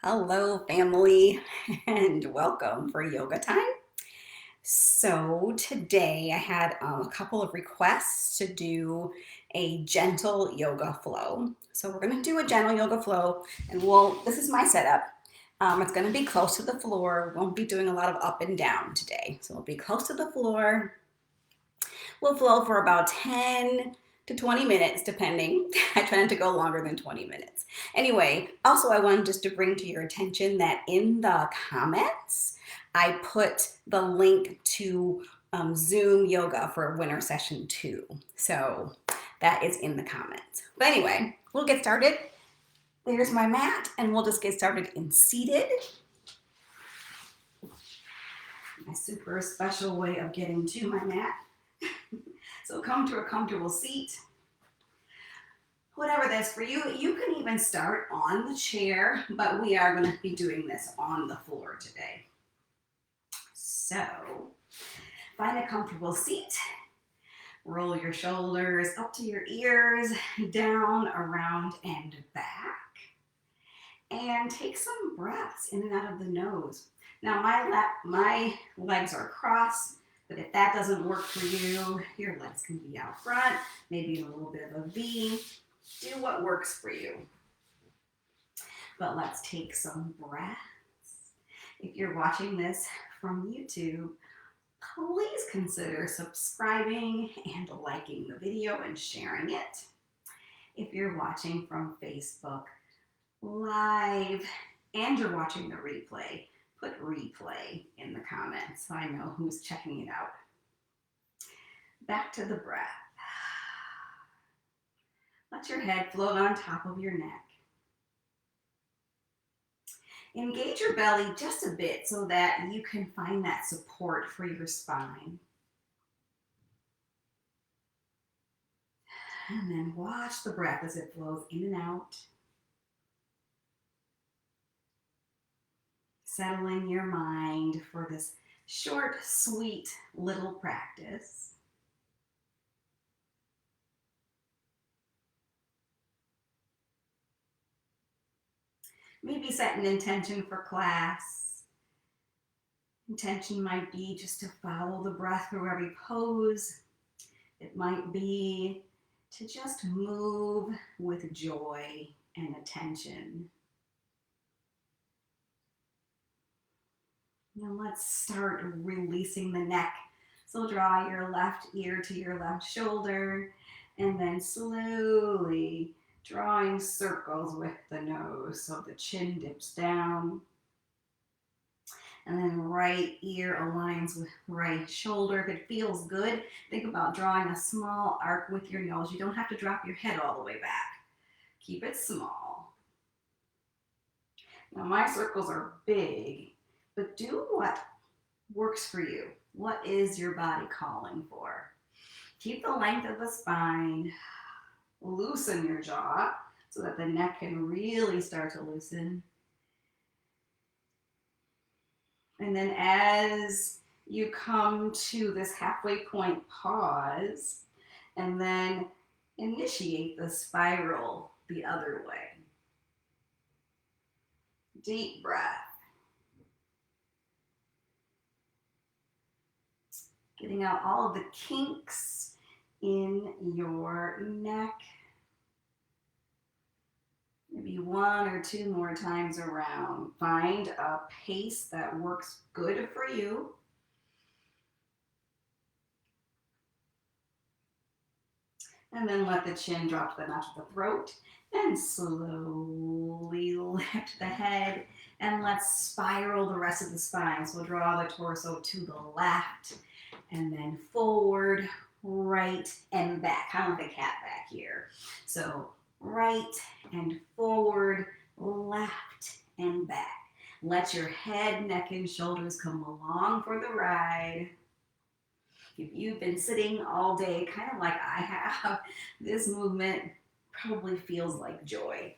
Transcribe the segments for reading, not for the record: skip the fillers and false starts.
Hello, family, and welcome for yoga time. So, today I had a couple of requests to do a gentle yoga flow. So, we're going to do a gentle yoga flow, and this is my setup. It's going to be close to the floor. We won't be doing a lot of up and down today. So, we'll be close to the floor. We'll flow for about 10 to 20 minutes, depending. I try not to go longer than 20 minutes. Anyway, also, I wanted just to bring to your attention that in the comments, I put the link to Zoom yoga for winter session 2. So that is in the comments. But anyway, we'll get started. There's my mat, and we'll just get started in seated. My super special way of getting to my mat. So come to a comfortable seat. Whatever that's for you. You can even start on the chair, but we are going to be doing this on the floor today. So find a comfortable seat. Roll your shoulders up to your ears, down, around, and back. And take some breaths in and out of the nose. Now my legs are crossed, but if that doesn't work for you, your legs can be out front, maybe a little bit of a V. Do what works for you. But let's take some breaths. If you're watching this from YouTube, please consider subscribing and liking the video and sharing it. If you're watching from Facebook Live and you're watching the replay, put replay in the comments so I know who's checking it out. Back to the breath. Let your head float on top of your neck. Engage your belly just a bit so that you can find that support for your spine. And then watch the breath as it flows in and out. Settling your mind for this short, sweet little practice. Maybe set an intention for class. Intention might be just to follow the breath through every pose. It might be to just move with joy and attention. Now let's start releasing the neck. So draw your left ear to your left shoulder, and then slowly drawing circles with the nose so the chin dips down. And then right ear aligns with right shoulder. If it feels good, think about drawing a small arc with your nose. You don't have to drop your head all the way back. Keep it small. Now my circles are big, but do what works for you. What is your body calling for? Keep the length of the spine. Loosen your jaw so that the neck can really start to loosen. And then as you come to this halfway point, pause, and then initiate the spiral the other way. Deep breath. Getting out all of the kinks in your neck. Maybe 1 or 2 more times around. Find a pace that works good for you. And then let the chin drop to the notch of the throat. And slowly lift the head. And let's spiral the rest of the spine. So draw the torso to the left. And then forward, right, and back. Kind of like a cat back here. So right and forward, left and back. Let your head, neck, and shoulders come along for the ride. If you've been sitting all day, kind of like I have, this movement probably feels like joy.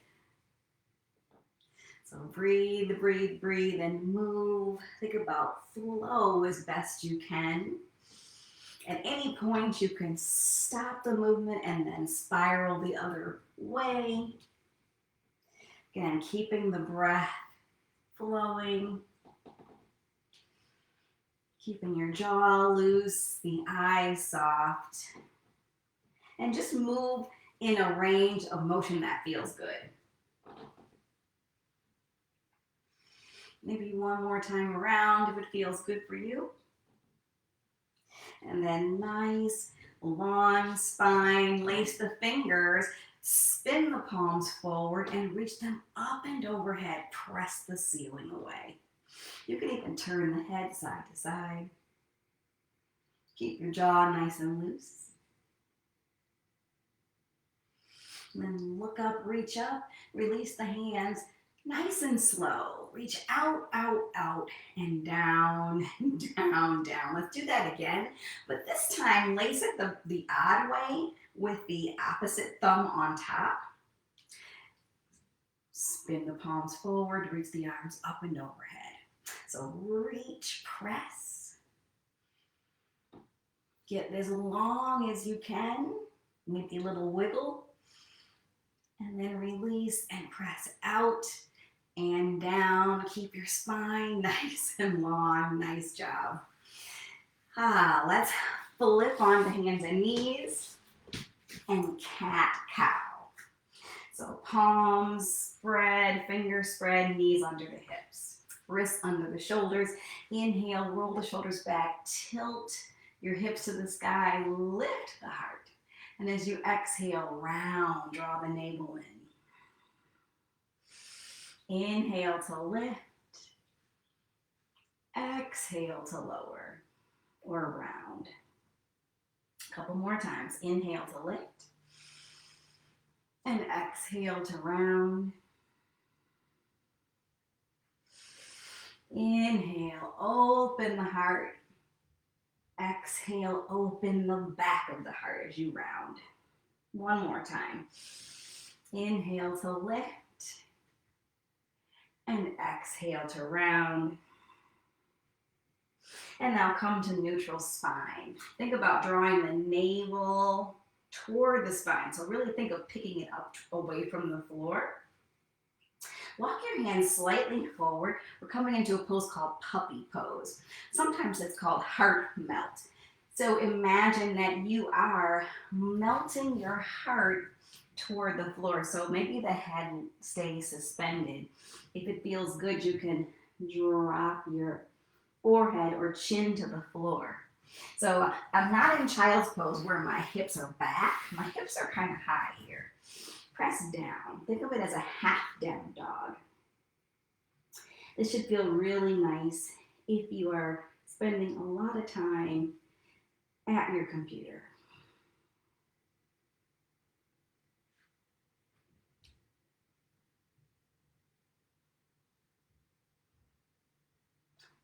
So breathe, breathe, breathe, and move. Think about flow as best you can. At any point, you can stop the movement and then spiral the other way. Again, keeping the breath flowing. Keeping your jaw loose, the eyes soft. And just move in a range of motion that feels good. Maybe one more time around if it feels good for you. And then nice long spine, lace the fingers, spin the palms forward and reach them up and overhead. Press the ceiling away. You can even turn the head side to side. Keep your jaw nice and loose. And then look up, reach up, release the hands. Nice and slow. Reach out, out, out, and down, down, down. Let's do that again. But this time, lace it the odd way with the opposite thumb on top. Spin the palms forward, reach the arms up and overhead. So reach, press. Get as long as you can. Make a little wiggle. And then release and press out and down. Keep your spine nice and long. Nice job. Let's flip onto hands and knees and cat-cow. So palms spread, fingers spread, knees under the hips. Wrists under the shoulders. Inhale, roll the shoulders back, tilt your hips to the sky, lift the heart. And as you exhale, round, draw the navel in. Inhale to lift. Exhale to lower or round. A couple more times. Inhale to lift. And exhale to round. Inhale, open the heart. Exhale, open the back of the heart as you round. One more time. Inhale to lift. And exhale to round. And now come to neutral spine. Think about drawing the navel toward the spine. So really think of picking it up away from the floor. Walk your hands slightly forward. We're coming into a pose called puppy pose. Sometimes it's called heart melt. So imagine that you are melting your heart toward the floor. So maybe the head stays suspended. If it feels good, you can drop your forehead or chin to the floor. So I'm not in child's pose where my hips are back. My hips are kind of high here. Press down. Think of it as a half down dog. This should feel really nice if you are spending a lot of time at your computer.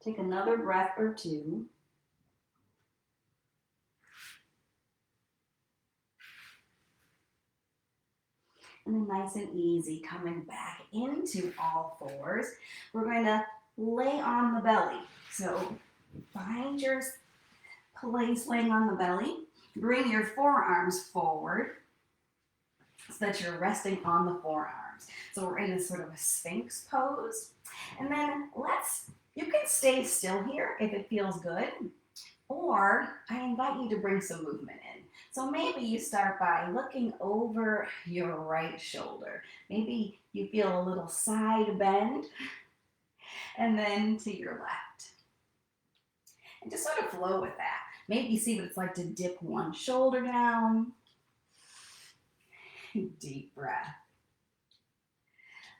Take another breath or two. And then nice and easy, coming back into all fours. We're going to lay on the belly. So find your place laying on the belly. Bring your forearms forward so that you're resting on the forearms. So we're in this sort of a Sphinx pose. And then you can stay still here if it feels good, or I invite you to bring some movement in. So maybe you start by looking over your right shoulder. Maybe you feel a little side bend, and then to your left. And just sort of flow with that. Maybe see what it's like to dip one shoulder down. Deep breath.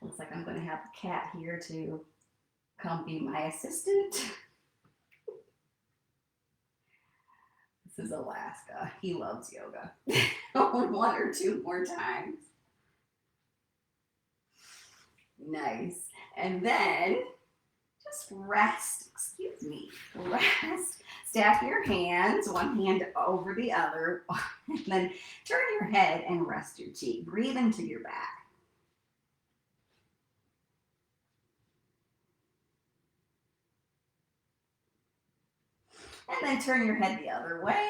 Looks like I'm going to have the cat here to come be my assistant. This is Alaska. He loves yoga. One or two more times. Nice. And then just rest. Rest. Stack your hands, one hand over the other, and then turn your head and rest your cheek. Breathe into your back. And then turn your head the other way.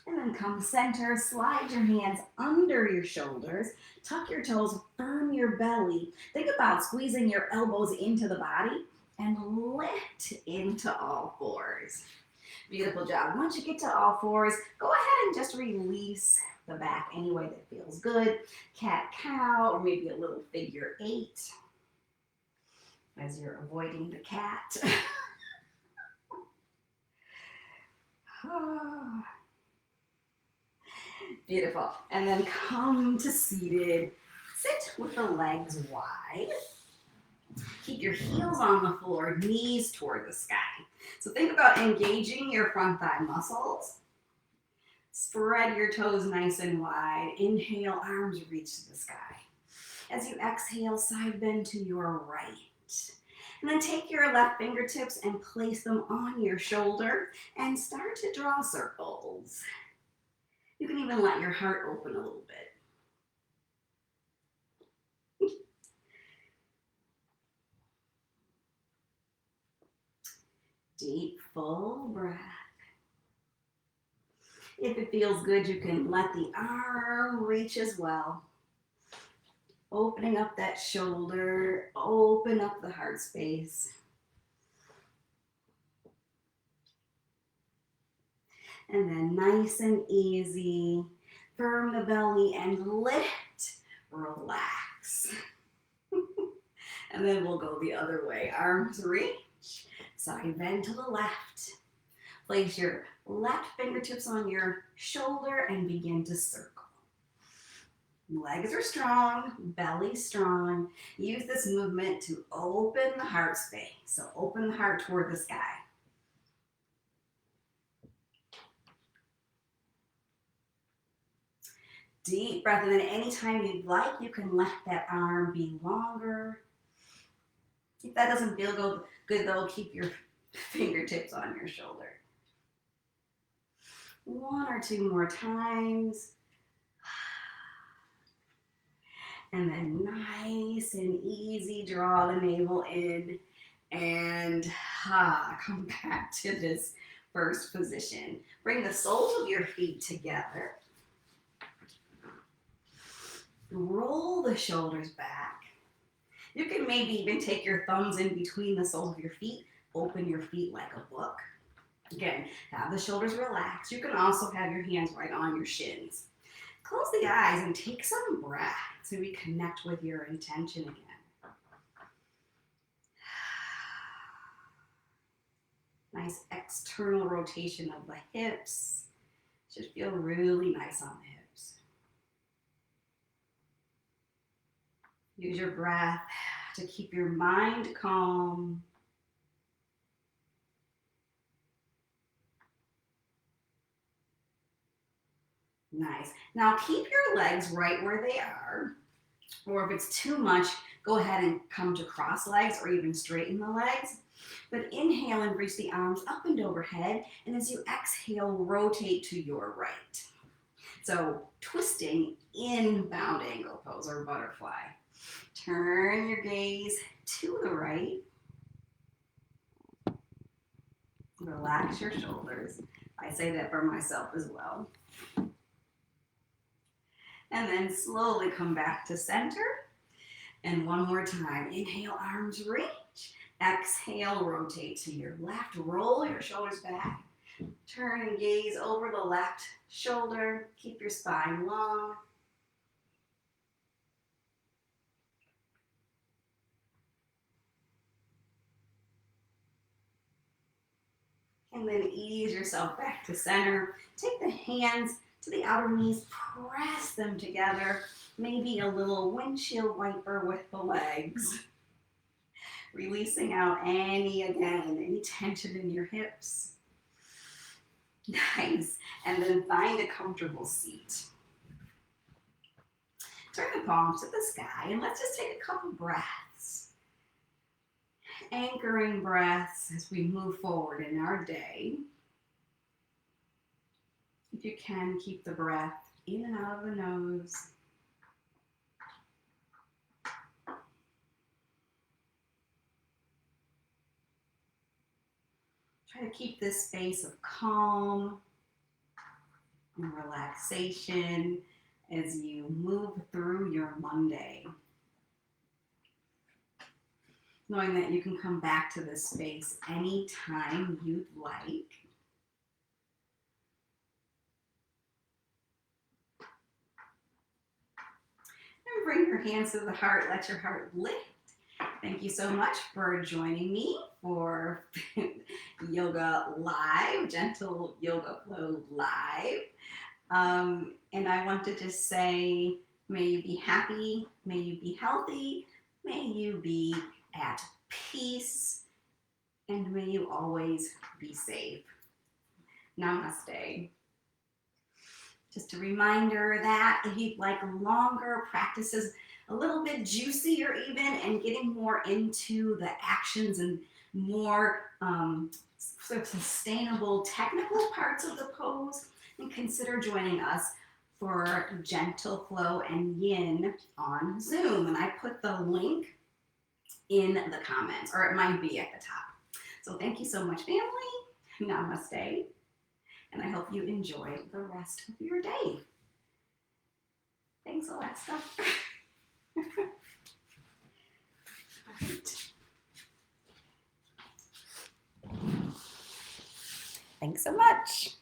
And then come center, slide your hands under your shoulders, tuck your toes, firm your belly. Think about squeezing your elbows into the body and lift into all fours. Beautiful job. Once you get to all fours, go ahead and just release the back any way that feels good. Cat cow, or maybe a little figure eight as you're avoiding the cat. Beautiful. And then come to seated. Sit with the legs wide. Keep your heels on the floor, knees toward the sky. So think about engaging your front thigh muscles. Spread your toes nice and wide. Inhale, arms reach to the sky. As you exhale, side bend to your right. And then take your left fingertips and place them on your shoulder and start to draw circles. You can even let your heart open a little bit. Deep, full breath. If it feels good, you can let the arm reach as well. Opening up that shoulder, open up the heart space. And then nice and easy, firm the belly and lift, relax. And then we'll go the other way. Arms reach, side bend to the left. Place your left fingertips on your shoulder and begin to circle. Legs are strong, belly strong. Use this movement to open the heart space. So open the heart toward the sky. Deep breath, and then anytime you'd like, you can let that arm be longer. If that doesn't feel good though, keep your fingertips on your shoulder. One or two more times. And then nice and easy, draw the navel in and come back to this first position. Bring the soles of your feet together. Roll the shoulders back. You can maybe even take your thumbs in between the soles of your feet. Open your feet like a book. Again, have the shoulders relaxed. You can also have your hands right on your shins. Close the eyes and take some breath so we connect with your intention again. Nice external rotation of the hips. Should feel really nice on the hips. Use your breath to keep your mind calm. Nice. Now keep your legs right where they are. Or if it's too much, go ahead and come to cross legs or even straighten the legs. But inhale and reach the arms up and overhead. And as you exhale, rotate to your right. So twisting in bound angle pose or butterfly. Turn your gaze to the right. Relax your shoulders. I say that for myself as well. And then slowly come back to center. And one more time. Inhale, arms reach. Exhale, rotate to your left. Roll your shoulders back. Turn and gaze over the left shoulder. Keep your spine long. And then ease yourself back to center. Take the hands to the outer knees, press them together. Maybe a little windshield wiper with the legs. Releasing out any tension in your hips. Nice. And then find a comfortable seat. Turn the palms to the sky and let's just take a couple breaths. Anchoring breaths as we move forward in our day. If you can, keep the breath in and out of the nose. Try to keep this space of calm and relaxation as you move through your Monday. Knowing that you can come back to this space anytime you'd like. And bring your hands to the heart, let your heart lift. Thank you so much for joining me for Yoga Live, Gentle Yoga Flow Live. And I want to just say, may you be happy, may you be healthy, may you be at peace, and may you always be safe. Namaste. Just a reminder that if you'd like longer practices, a little bit juicier even, and getting more into the actions and more sort of sustainable technical parts of the pose, and consider joining us for Gentle Flow and Yin on Zoom. And I put the link in the comments, or it might be at the top. So thank you so much, family. Namaste. And I hope you enjoy the rest of your day. Thanks, Alexa. All right. Thanks so much.